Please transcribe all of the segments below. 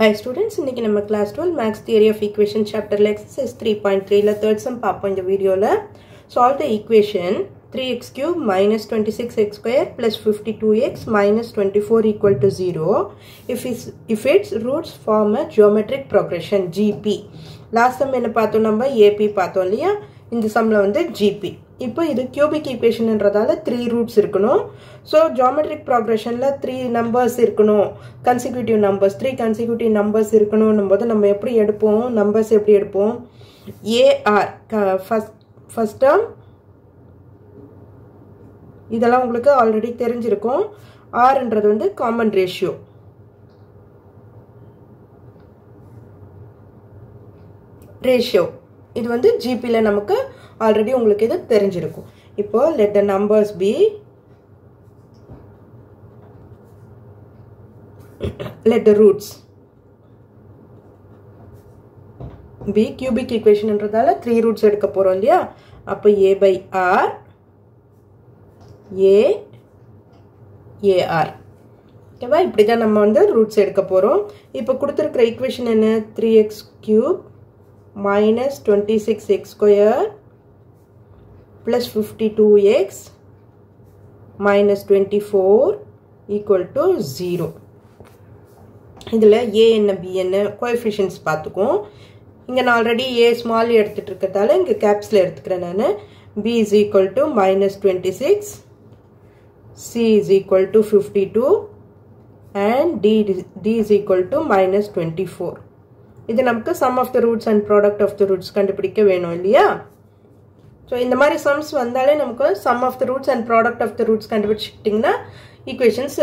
Hi students, இன்னைக்கு நம்ம class 12 Max Theory of Equation chapter exercise 3.3 ல third sum பார்ப்போம் இந்த வீடியோல. Solve the equation 3x cube minus 26x square plus 52x minus 24 equal to 0 if its roots form a geometric progression GP. Last sum என்ன பார்த்தோம் நம்ம AP பார்த்தோம் இல்லையா? இந்த சம்ல வந்து GP. இப்போ இது cubic equation என்றதால 3 roots இருக்கணும். So geometric progressionல 3 numbers இருக்கணும். Consecutive numbers 3 consecutive numbers இருக்கணும்னும்போது நம்ம எப்படி எடுப்போம்? Numbers எப்படி எடுப்போம்? AR first term இதெல்லாம் உங்களுக்கு ஆல்ரெடி தெரிஞ்சிருக்கும். R என்றது வந்து common ratio. இது வந்து GP ல நமக்கு already உங்களுக்கு இது தெரிஞ்சிருக்கும். இப்போ let the numbers be let the roots be cubic equation என்றதால 3 roots எடுக்க போறோம் இல்லையா? அப்ப a by r a ar ஓகேவா? இப்படி தான் நம்ம வந்து roots எடுக்க போறோம். இப்போ கொடுத்திருக்கிற equation என்ன? 3x cube minus 26x square plus 52x minus 24 equal to 0. இதில் a என்ன b என்ன coefficients பார்த்துக்கும். இங்கே நான் ஆல்ரெடி a small எடுத்துட்டு இருக்கிறதால இங்கே capsல எடுத்துக்கிறேன் நான். b is equal to minus 26, c is equal to 52 and d is equal to minus 24. இது நமக்கு sum of the roots and product of the roots கண்டுபிடிக்க வேணும் இல்லையா? So இந்த மாதிரி sums வந்தாலே நமக்கு sum of the roots and product of the roots கண்டுபிடிச்சிட்டிங்கன்னா equations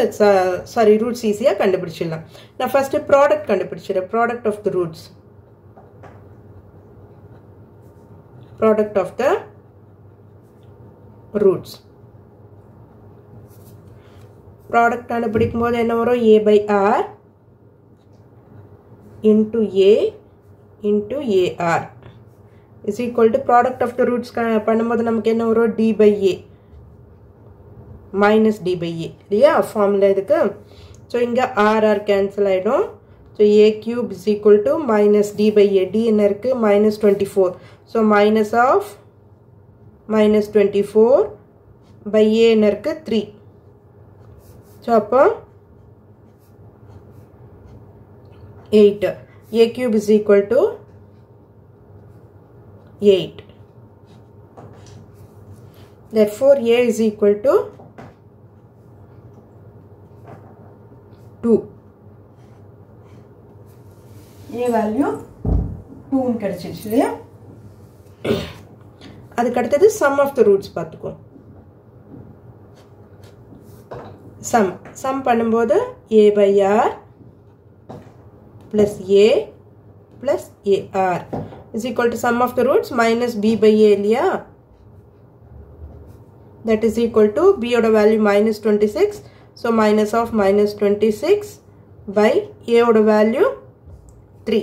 roots ஈஸியா கண்டுபிடிச்சிடலாம். நான் first product கண்டுபிடிச்சிடுறேன். Product of the roots. Product of the roots. Product கண்டுபிடிக்கும் போது என்ன வரும்? A by R into A into AR is equal to product of the roots பண்ணும்போது நமக்கு என்ன வரும்? D by A minus D by A இல்லையா? Formula இதுக்கு. ஸோ இங்கே RR கேன்சல் ஆகிடும். So A cube is equal to minus D by A. D என்ன இருக்கு? minus 24. So minus of minus 24 by A என்ன இருக்கு? 3. ஸோ அப்போ 8. A cube is equal to 8. Therefore, A is equal to 2. A value 2 கிடைச்சிருச்சு இல்லையா? அதுக்கு அடுத்தது sum of the roots பார்த்துக்கோ. sum பண்ணும்போது A by R plus A plus AR is equal to sum of the roots minus B by A இல்லையா? That is equal to B ஓட value minus 26. So minus of minus 26 by A ஓட value 3.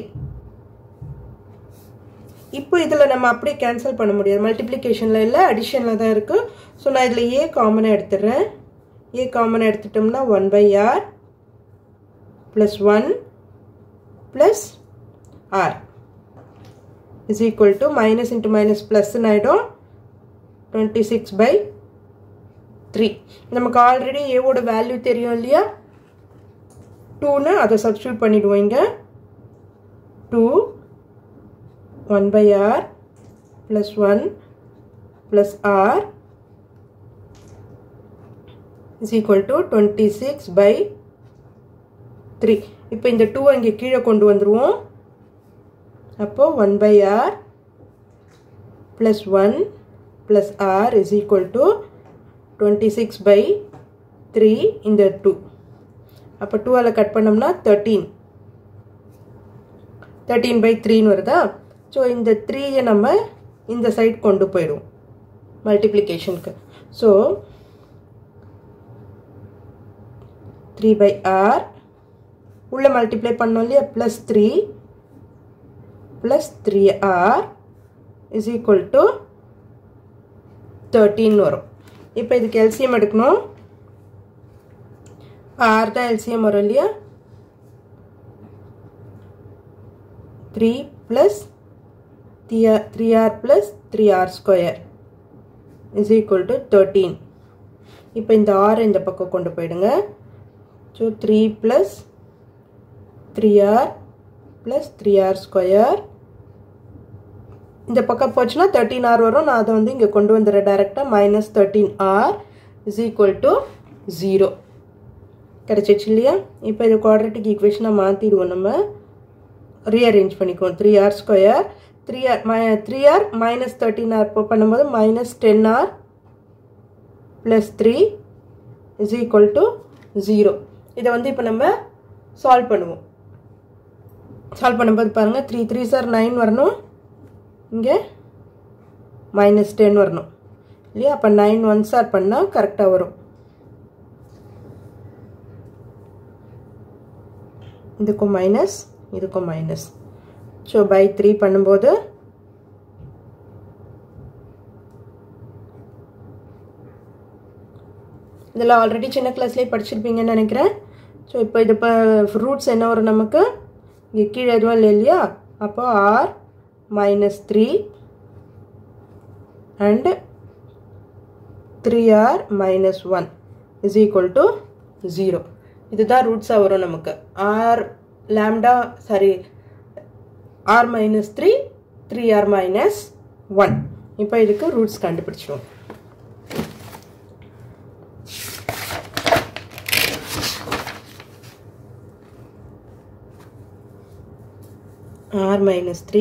இப்போ இதில் நம்ம அப்படியே cancel பண்ண முடியாது. மல்டிப்ளிகேஷனில் இல்லை, அடிஷனில் தான் இருக்குது. ஸோ நான் இதில் A காமனாக எடுத்துடுறேன். A காமனாக எடுத்துட்டோம்னா 1 by R plus 1 plus R is equal to minus into minus plus ஆயிடும் 26 by 3. நமக்கு ஆல்ரெடி A ஓட வேல்யூ தெரியும் இல்லையா? 2ன்னு அதை சப்ஸ்டியூட் பண்ணிடுவோம். இங்கே 2 1 by R plus 1 plus R is equal to 26 by 3. இப்போ இந்த 2 இங்கே கீழே கொண்டு வந்துருவோம். அப்போ 1 by R plus 1 plus R is equal to 26 by 3 இந்த 2. அப்போ 2ஆல கட் பண்ணோம்னா 13. 13 by 3ன்னு வருதா? ஸோ இந்த 3யை நம்ம இந்த சைட் கொண்டு போயிடுவோம் மல்டிப்ளிகேஷனுக்கு. ஸோ 3 by R உள்ள மல்டிப்ளை பண்ணோம் இல்லையா? plus 3 plus 3R is equal to 13 வரும். இப்போ இதுக்கு எல்சிஎம் எடுக்கணும். R தான் LCM வரும் இல்லையா? 3 plus 3r plus 3r square is equal to 13. இப்போ இந்த r இந்த பக்கம் கொண்டு போயிடுங்க. So 3 plus 3r plus 3r square இந்த பக்கம் போச்சுனா 13r வரும். நான் அதை வந்து இங்க கொண்டு வந்துறேன் டைரக்டா minus 13r is equal to 0. கிடைச்சிச்சு இல்லையா? இப்போ இது குவாட்ரேட்டிக் ஈக்குவேஷனை மாத்திடுவோம். நம்ம ரீஅரேஞ்ச் பண்ணிக்குவோம். 3r square 3r minus 13r பண்ணும்போது minus 10r plus 3 is equal to 0. இதை வந்து இப்போ நம்ம சால்வ் பண்ணுவோம். சால்வ் பண்ணும்போது பாருங்க 3 3s are 9 வரணும். இங்கே minus 10 வரணும் இல்லையா? அப்போ 9 1s are பண்ணால் கரெக்டாக வரும். இதுக்கும் மைனஸ் இதுக்கும் மைனஸ். ஸோ பை 3 பண்ணும்போது இதெல்லாம் ஆல்ரெடி சின்ன கிளாஸ்லேயே படிச்சிருப்பீங்கன்னு நினைக்கிறேன். ஸோ இப்போ இது இப்போ ரூட்ஸ் என்ன வரும் நமக்கு? இங்கே கீழே எதுவும் இல்லை இல்லையா? அப்போ r minus 3 and 3r minus 1 is equal to 0. இதுதான் ரூட்ஸாக வரும் நமக்கு. r lambda sorry r minus 3 3r minus 1. இப்போ இதுக்கு roots கண்டுபிடிச்சிடுவோம். r minus 3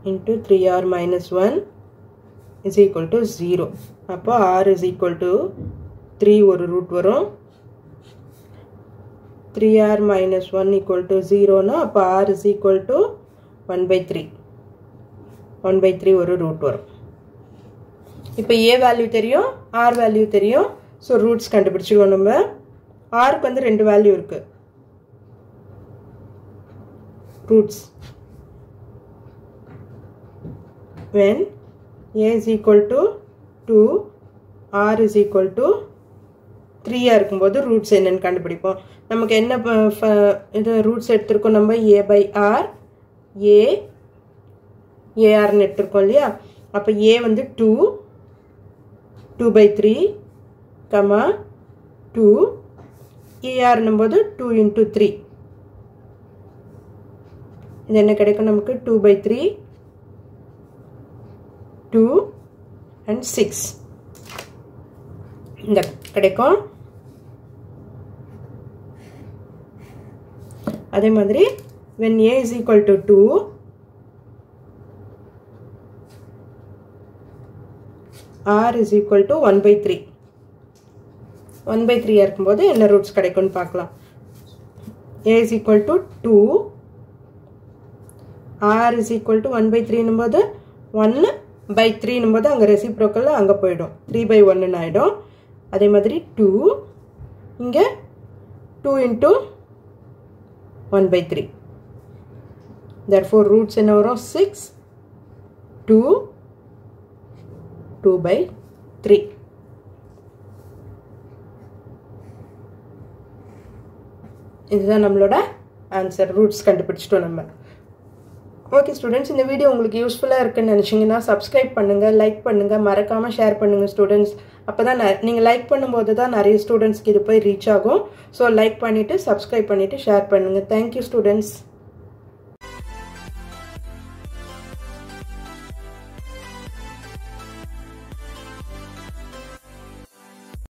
into 3r minus 1 is equal to 0. அப்போ r is equal to 3 ஒரு ரூட் வரும். 3r minus 1 equal to 0 னா அப்போ r is equal to 1 by 3. 1 by 3 ஒரு root வரும். இப்போ a வேல்யூ தெரியும், r வேல்யூ தெரியும். ஸோ ரூட்ஸ் கண்டுபிடிச்சிடுவோம் நம்ம. rக்கு வந்து 2 வேல்யூ இருக்கு. roots when a is equal to 2 r is equal to 3 இருக்கும்போது ரூட்ஸ் என்னன்னு கண்டுபிடிப்போம். நமக்கு என்ன இது ரூட்ஸ் எடுத்துருக்கோம் நம்ம? a by r a arன்னு எடுத்துருக்கோம் இல்லையா? அப்போ a வந்து 2 by 3 கமா 2 arன்னும் போது 2 into 3. இது என்ன கிடைக்கும் நமக்கு? 2 by 3 2 and 6 இந்த கிடைக்கும். அதே மாதிரி when a is equal to 2 r is equal to 1 by 3. 1 by 3 இருக்கும்போது என்ன ரூட்ஸ் கிடைக்கும்னு பார்க்கலாம். a is equal to 2 r is equal to 1 by 3 னும்போது 1 by 3 னும்போது அங்கே ரெசிப்ரோக்கல் அங்கே போயிடும். 3 by 1 ஆயிடும். அதே மாதிரி 2 இங்கே 2 into 1 by 3. Therefore roots என்ன வரும்? 6 2 by 3. இதுதான் நம்மளோட ஆன்சர். ரூட்ஸ் கண்டுபிடிச்சிட்டோம் நம்ம. ஓகே ஸ்டூடெண்ட்ஸ், இந்த வீடியோ உங்களுக்கு யூஸ்ஃபுல்லாக இருக்குன்னு நினச்சிங்கன்னா சப்ஸ்கிரைப் பண்ணுங்கள், லைக் பண்ணுங்கள், மறக்காமல் ஷேர் பண்ணுங்கள் ஸ்டூடெண்ட்ஸ். அப்போ தான் நீங்கள் லைக் பண்ணும்போது தான் நிறைய ஸ்டூடெண்ட்ஸ்க்கு இது போய் ரீச் ஆகும். ஸோ லைக் பண்ணிவிட்டு சப்ஸ்கிரைப் பண்ணிவிட்டு ஷேர் பண்ணுங்கள். Thank you students.